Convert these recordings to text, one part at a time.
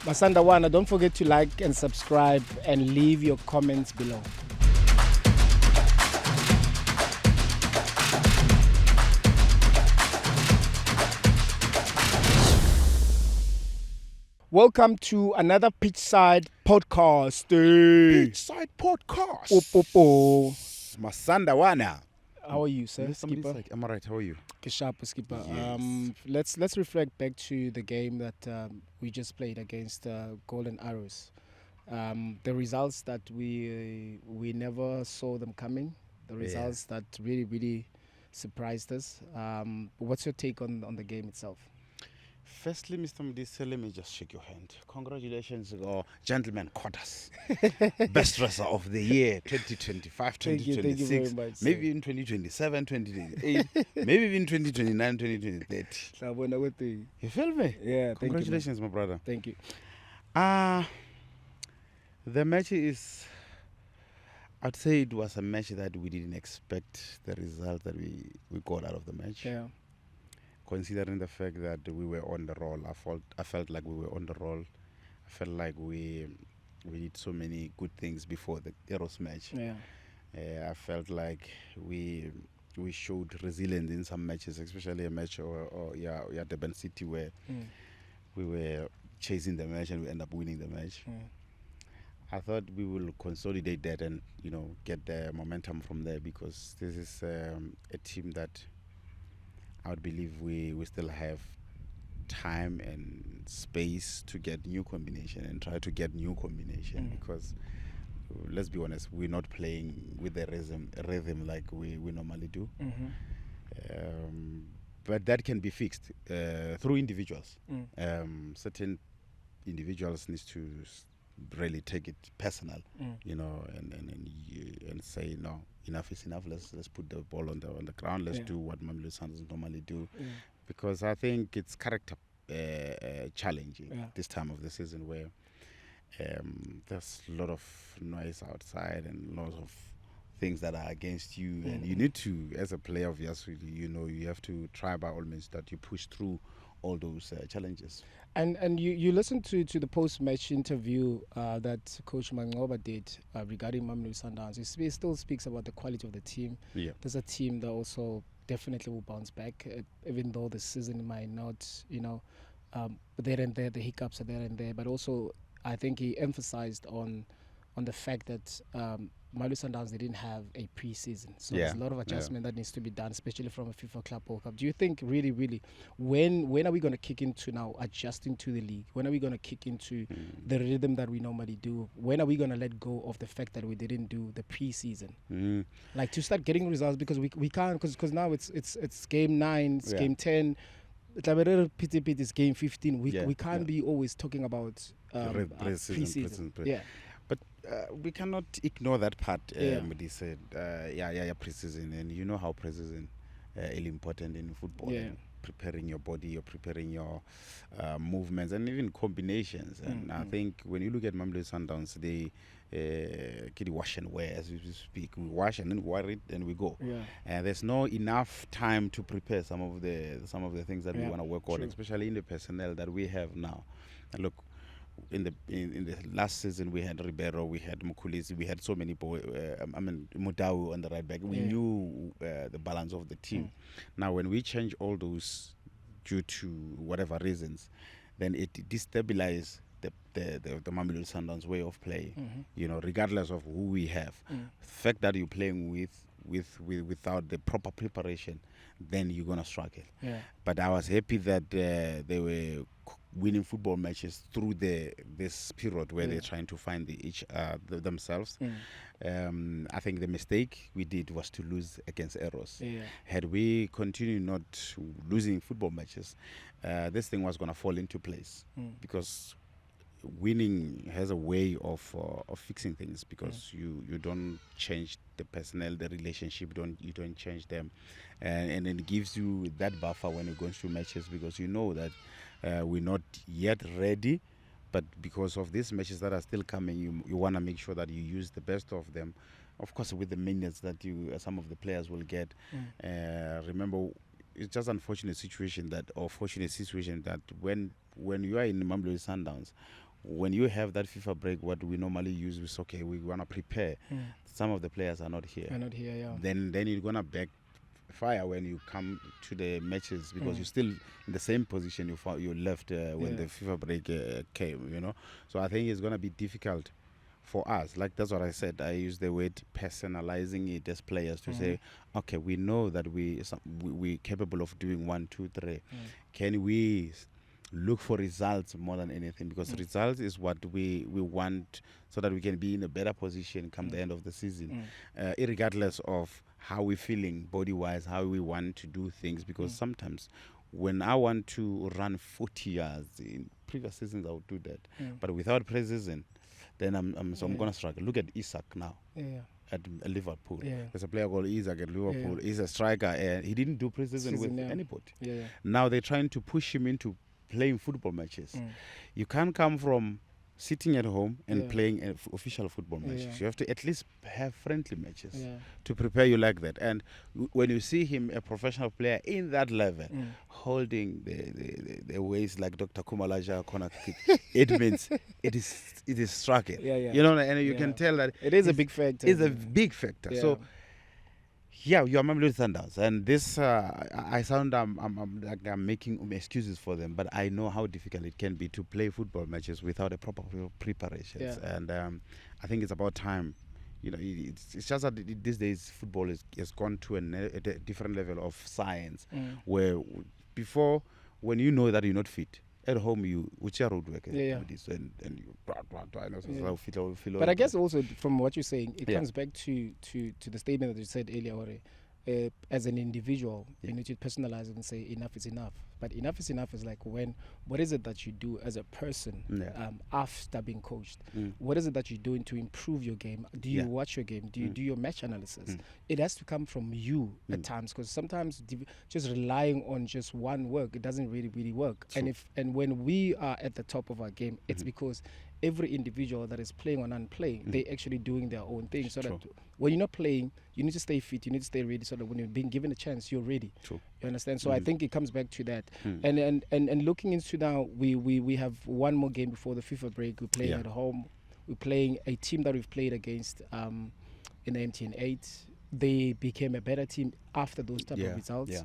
Masandawana, don't forget to like and subscribe and leave your comments below. Welcome to another Pitchside Podcast. Pitchside Podcast. Masandawana. How are you, sir? Skipper? Like, I'm alright. How are you? Sharp, Skipper. Yes. Let's reflect back to the game that we just played against Golden Arrows. The results that we never saw them coming. The results that really surprised us. What's your take on the game itself? Firstly, Mr. Mdise, let me just shake your hand. Congratulations, gentlemen quarters. Best dresser of the year, 2025, 2026. Thank you very much, maybe in 2027, 2028, maybe even 2029, 2030. You feel me? Yeah, congratulations, my brother. Thank you. The match is, I'd say it was a match that we didn't expect the result that we got out of the match. Yeah. Considering the fact that we were on the roll, I felt like we were on the roll. I felt like we did so many good things before the Eros match. Yeah. I felt like we showed resilience in some matches, especially a match or Durban City where we were chasing the match and we end up winning the match. I thought we will consolidate that and get the momentum from there, because this is a team that I would believe we still have time and space to get new combination and try to get new combination, because let's be honest, we're not playing with the rhythm like we normally do. But that can be fixed through individuals. Certain individuals need to really take it personal, and say no, enough is enough. Let's put the ball on the ground. Let's do what Mamelodi Sundowns normally do, because I think it's character challenging this time of the season, where there's a lot of noise outside and lots of things that are against you, and you need to, as a player, obviously, you have to try by all means that you push through all those challenges. And you listened to the post-match interview that Coach 𝐄𝐕𝐄𝐑𝐀𝐓𝐈𝐎𝐍𝐆 did in Mamelodi Sundowns. He still speaks about the quality of the team. Yeah. There's a team that also definitely will bounce back, even though the season might not, there and there, the hiccups are there and there. But also, I think he emphasized on the fact that Mamelodi Sundowns, they didn't have a pre-season. So there's a lot of adjustment that needs to be done, especially from a FIFA Club World Cup. Do you think really, when are we going to kick into now adjusting to the league? When are we going to kick into the rhythm that we normally do? When are we going to let go of the fact that we didn't do the pre-season? Like, to start getting results, because we can't, because now it's game 9, it's game 10. It's game 15. We can't be always talking about pre-season. Yeah. But we cannot ignore that part. He said, pre-season, and you know how pre-season is important in football. And preparing your body, you're preparing your movements and even combinations. And I think when you look at Mamelodi Sundowns, they wash and wear, as we speak. We wash and then wear it, and we go. And there's no enough time to prepare some of the things that we want to work on, especially in the personnel that we have now. And look, in the last season, we had Ribeiro, we had Mukulisi, we had so many Mudau on the right back. We knew the balance of the team. Now, when we change all those due to whatever reasons, then it destabilizes the Mamelodi Sundowns way of playing. Regardless of who we have, the fact that you're playing without the proper preparation, then you're gonna struggle. But I was happy that they were winning football matches through this period where they're trying to find themselves. I think the mistake we did was to lose against Eros. Had we continued not losing football matches, this thing was going to fall into place, because winning has a way of fixing things, because you don't change the personnel, the relationship, you don't change them, and it gives you that buffer when you're going through matches, because you know that we're not yet ready, but because of these matches that are still coming, you want to make sure that you use the best of them, of course, with the minutes that some of the players will get. Remember, it's just unfortunate situation that when you are in Mamelodi Sundowns, when you have that FIFA break, what we normally use is, okay, we want to prepare. Some of the players are not here. Then you're going to backfire when you come to the matches, because you're still in the same position you left when the FIFA break came, you know. So I think it's going to be difficult for us. Like, that's what I said. I use the word personalizing it as players to say, okay, we know that we're capable of doing 1, 2, 3. Can we look for results more than anything? Because results is what we want, so that we can be in a better position come the end of the season, regardless of how we're feeling body-wise, how we want to do things. Because sometimes when I want to run 40 yards, in previous seasons I would do that, but without preseason, then I'm going to struggle. Look at Isak now at Liverpool. There's a player called Isak at Liverpool. He's a striker, and he didn't do preseason with anybody. Now they're trying to push him into playing football matches. You can't come from sitting at home and playing official football matches. You have to at least have friendly matches to prepare you like that. And when you see him, a professional player in that level, holding the waist like Dr. Kumalaja corner kick, it means it is striking. You know, and you can tell that it is a big factor. It's a big factor. So yeah, you are Mamelodi Sundowns, and this I sound like I'm making excuses for them, but I know how difficult it can be to play football matches without a proper preparations. And I think it's about time. You know, it's just that these days football has gone to a different level of science, where before, when you know that you're not fit, at home you which are road work and you but I guess also from what you're saying, it comes back to the statement that you said earlier, as an individual, you need to personalize it and say enough is enough. But enough is enough is like, what is it that you do as a person after being coached? What is it that you're doing to improve your game? Do you watch your game? Do you do your match analysis? It has to come from you at times, because sometimes just relying on just one work, it doesn't really work. True. And when we are at the top of our game, it's because every individual that is playing or non-playing, they're actually doing their own thing. So that when you're not playing, you need to stay fit, you need to stay ready, so that when you're being given a chance, you're ready. True. You understand? So I think it comes back to that. And looking into now, we have one more game before the FIFA break. We're playing at home. We're playing a team that we've played against in the MTN 8. They became a better team after those type of results.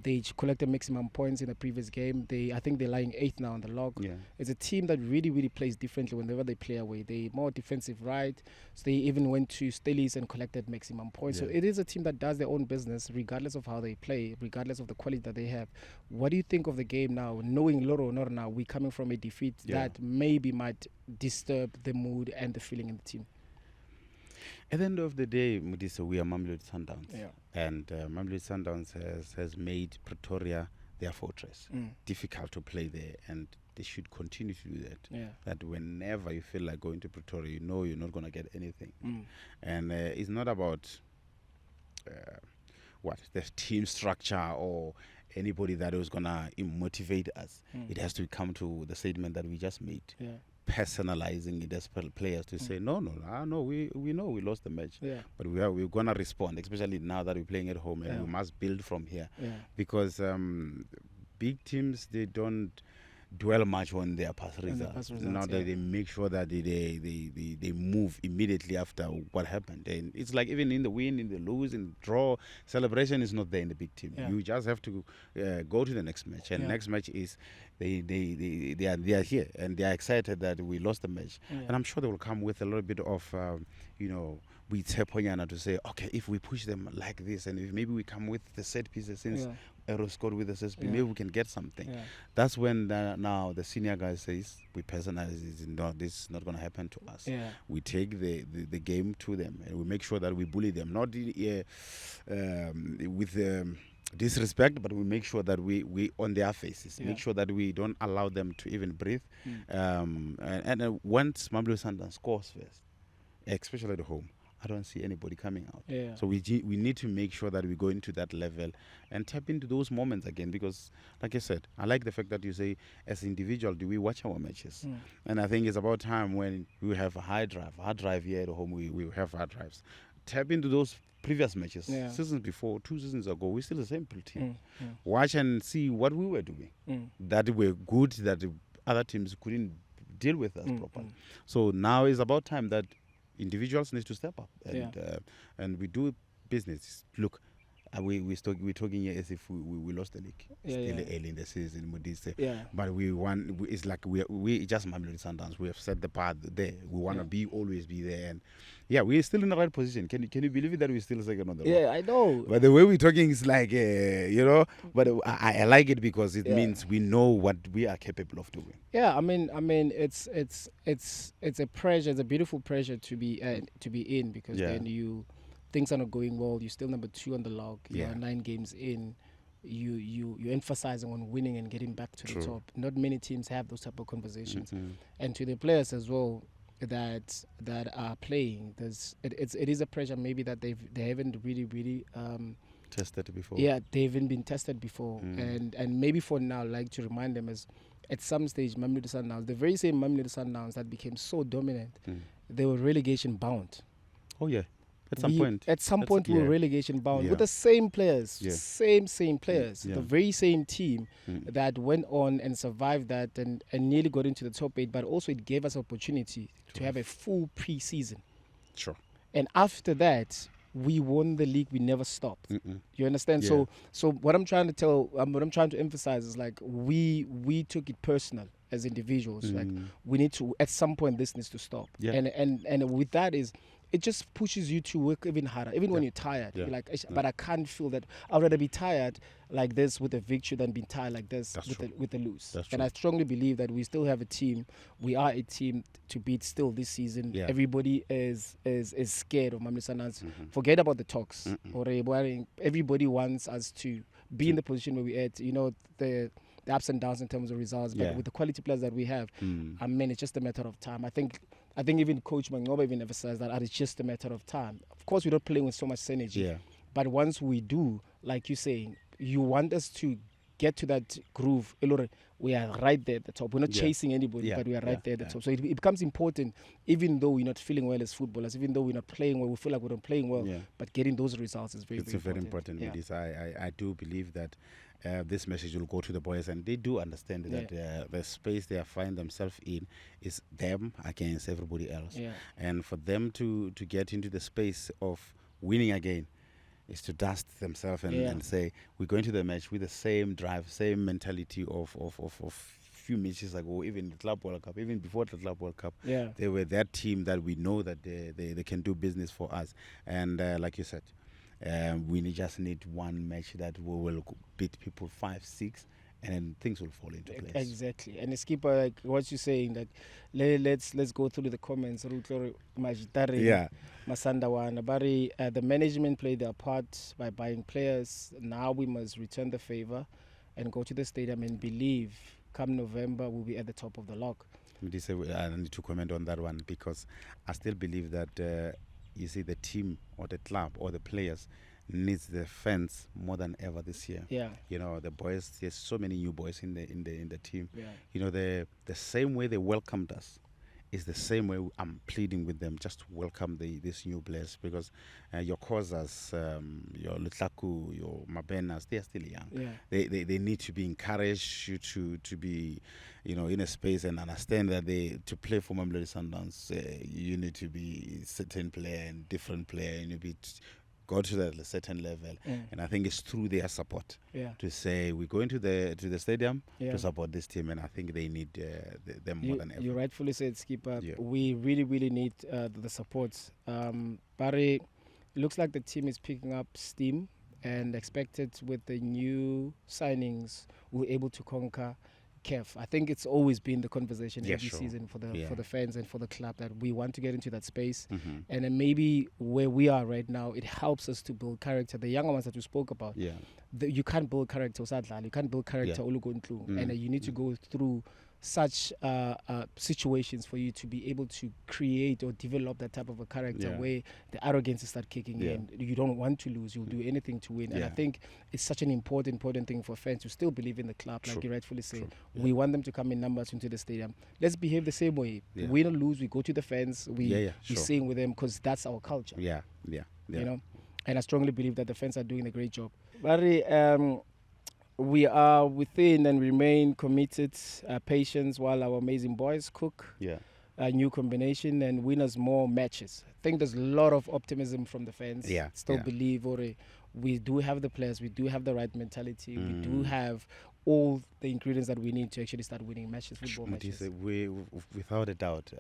They collected maximum points in the previous game. I think they're lying 8th now on the log. It's a team that really plays differently whenever they play away. They're more defensive, right? So they even went to Stellies and collected maximum points. So it is a team that does their own business, regardless of how they play, regardless of the quality that they have. What do you think of the game now, knowing Loro or not now, we're coming from a defeat that maybe might disturb the mood and the feeling in the team? At the end of the day, Mudisa, we are Mamelodi Sundowns. And Mamelodi Sundowns has made Pretoria their fortress. Difficult to play there, and they should continue to do that. That whenever you feel like going to Pretoria, you know you're not going to get anything. And it's not about the team structure or anybody that was going to motivate us. It has to come to the statement that we just made. Personalizing it as players to say no, we know we lost the match, but we're gonna respond, especially now that we're playing at home, and we must build from here, because big teams, they don't dwell much on their past results. Now they make sure that they move immediately after what happened. And it's like, even in the win, in the lose, in the draw, celebration is not there in the big team. You just have to go to the next match, and next match is they are here, and they are excited that we lost the match. And I'm sure they will come with a little bit of we to say, okay, if we push them like this, and if maybe we come with the set pieces, since Aero scored with the set piece, maybe we can get something. That's when now the senior guys says, we personalize this. No, this is not going to happen to us. We take the game to them, and we make sure that we bully them, not with disrespect, but we make sure that we on their faces, make sure that we don't allow them to even breathe. And once Mamelodi Sundowns scores first, especially at home, I don't see anybody coming out. So we need to make sure that we go into that level and tap into those moments again, because like I said, I like the fact that you say, as an individual, do we watch our matches? And I think it's about time when we have a high drive here at home, we have hard drives. Tap into those previous matches, seasons before, 2 seasons ago, we're still the same team. Watch and see what we were doing, that were good, that the other teams couldn't deal with us properly. So now is about time that individuals need to step up and we do business. Look, we're talking here as if we lost the league still early in the season. But we won. It's like we just Mamelodi Sundowns. We have set the path there. We want to always be there, and we're still in the right position. Can you believe it that we're still second on the road? Yeah, I know. But the way we're talking is like But I like it because it means we know what we are capable of doing. Yeah, I mean, it's a pressure. It's a beautiful pressure to be in because then things are not going well. You're still number 2 on the log. You're 9 games in. You're emphasizing on winning and getting back to the top. Not many teams have those type of conversations. And to the players as well that are playing, it is a pressure maybe that they haven't really tested before. Yeah, they haven't been tested before. And maybe for now, like to remind them is at some stage, Mamelodi Sundowns, the very same Mamelodi Sundowns that became so dominant, they were relegation bound. Oh yeah. At some point, we were relegation bound with the same players, same players, the very same team that went on and survived that and nearly got into the top 8. But also, it gave us opportunity to have a full pre-season. Sure. And after that, we won the league. We never stopped. You understand? Yeah. So what I'm trying to emphasize is like we took it personal as individuals. Like we need to at some point this needs to stop. Yeah. And with that is. It just pushes you to work even harder, even when you're tired. You're like, but I can't feel that. I'd rather be tired like this with a victory than being tired like this with a lose. And I strongly believe that we still have a team. We are a team to beat still this season. Yeah. Everybody is scared of Mamelodi Sundowns. Forget about the talks. Everybody wants us to be in the position where we're at. You know, the ups and downs in terms of results. But with the quality players that we have, I mean, it's just a matter of time. I think even Coach Mangoba even emphasized that it's just a matter of time. Of course, we're not playing with so much synergy. But once we do, like you're saying, you want us to get to that groove. We are right there at the top. We're not chasing anybody, but we are right there at the top. So it becomes important, even though we're not feeling well as footballers, even though we're not playing well, we feel like we're not playing well, but getting those results is very, very important. It is. I do believe that this message will go to the boys, and they do understand that the space they find themselves in is them against everybody else. And for them to get into the space of winning again is to dust themselves and say, we're going to the match with the same drive, same mentality of few matches ago, even the Club World Cup, even before the Club World Cup. They were that team that we know that they can do business for us. And like you said, we just need one match that we will beat people 5-6, and then things will fall into place. Exactly. And skipper, like what you're saying, that let's go through the comments. Masandawana, Bari, the management played their part by buying players. Now we must return the favor and go to the stadium and believe come November we'll be at the top of the log. I need to comment on that one because I still believe that you see the team or the club or the players needs the fans more than ever this year. You know, the boys, there's so many new boys in the team. You know, the same way they welcomed us is the same way I'm pleading with them just to welcome these new players because your Kozas, your Lutlaku, your Mabenas, they are still young. They need to be encouraged to be, you know, in a space and understand that to play for Mamelodi Sundowns, you need to be a certain player and different player, and you need to go to that certain level. And I think it's through their support to say we're going to the stadium to support this team, and I think they need them more than ever. You rightfully said, Skipper. We really need the support. Barry, looks like the team is picking up steam, and expected with the new signings, we're able to conquer CAF. I think it's always been the conversation every season for the fans and for the club that we want to get into that space. And then maybe where we are right now, it helps us to build character. The younger ones that you spoke about, you can't build character usadlala, you can't build character and you need to go through such situations for you to be able to create or develop that type of a character where the arrogance start kicking in. You don't want to lose, you'll do anything to win. And I think it's such an important thing for fans to still believe in the club, like you rightfully say. We want them to come in numbers into the stadium. Let's behave the same way. Win or lose, we go to the fans, we sing with them because that's our culture. You know, and I strongly believe that the fans are doing a great job. Barry, We are within and remain committed, patience while our amazing boys cook a new combination and win us more matches. I think there's a lot of optimism from the fans. Still believe, we do have the players, we do have the right mentality, we do have all the ingredients that we need to actually start winning matches, football matches. Without a doubt.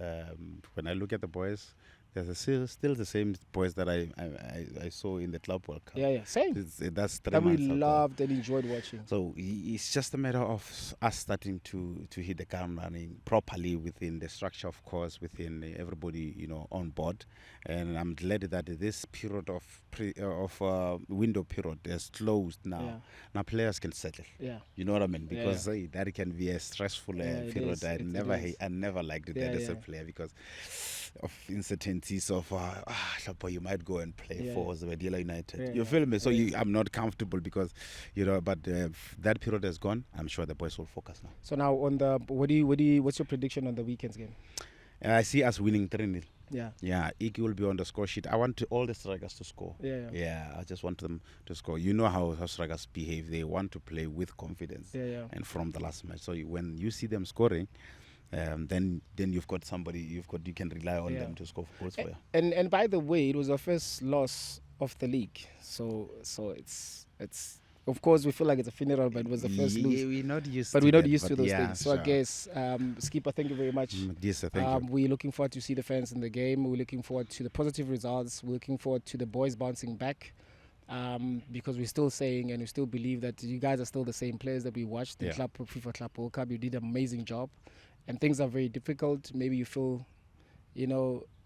When I look at the boys, there's still the same boys that I saw in the Club World Cup. Same. That's 3 that we months ago. loved and enjoyed watching. So it's just a matter of us starting to hit the ground running properly within the structure, of course, within everybody on board. And I'm glad that this period of window period is closed now. Now players can settle. You know what I mean? Because that can be a stressful period. I never liked that as a player because of uncertainties of you might go and play for Zwedila United. You feel me? So I'm not comfortable because but that period is gone. I'm sure the boys will focus now. So now on the what's your prediction on the weekend's game? I see us winning 3-0. Yeah, 𝐿𝐼𝐻 will be on the score sheet. I want all the strikers to score. I just want them to score. You know how strikers behave. They want to play with confidence. And from the last match, so when you see them scoring, then you've got somebody you can rely on them to score goals for you. And by the way, it was our first loss of the league, so it's of course we feel like it's a funeral, but it was the first lose. We're not used to those things. So I guess Skipper, thank you very much. Yes, sir, thank you. We're looking forward to see the fans in the game. We're looking forward to the positive results. We're looking forward to the boys bouncing back. Because we're still saying and we still believe that you guys are still the same players that we watched the FIFA Club World Cup. You did an amazing job. And things are very difficult. Maybe you feel,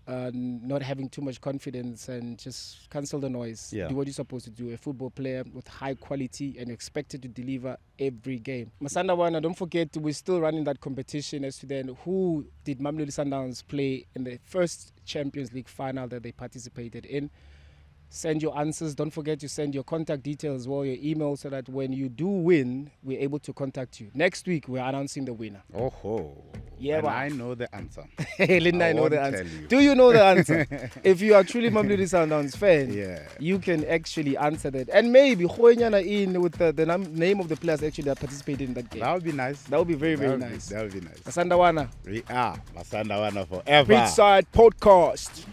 not having too much confidence and just cancel the noise. Do what you're supposed to do. A football player with high quality and expected to deliver every game. Masandawana, don't forget, we're still running that competition as to then who did Mamelodi Sundowns play in the first Champions League final that they participated in. Send your answers. Don't forget to send your contact details or your email so that when you do win, we're able to contact you. Next week, we're announcing the winner. And I know the answer. Linda, I know the answer. Do you know the answer? If you are truly Mamelodi Sundowns fan, you can actually answer that. And maybe Khoenyana in with the name of the players actually that participated in that game. That would be nice. That would be very, very nice. That would be nice. Masandawana. We are Masandawana forever. Pitchside Podcast.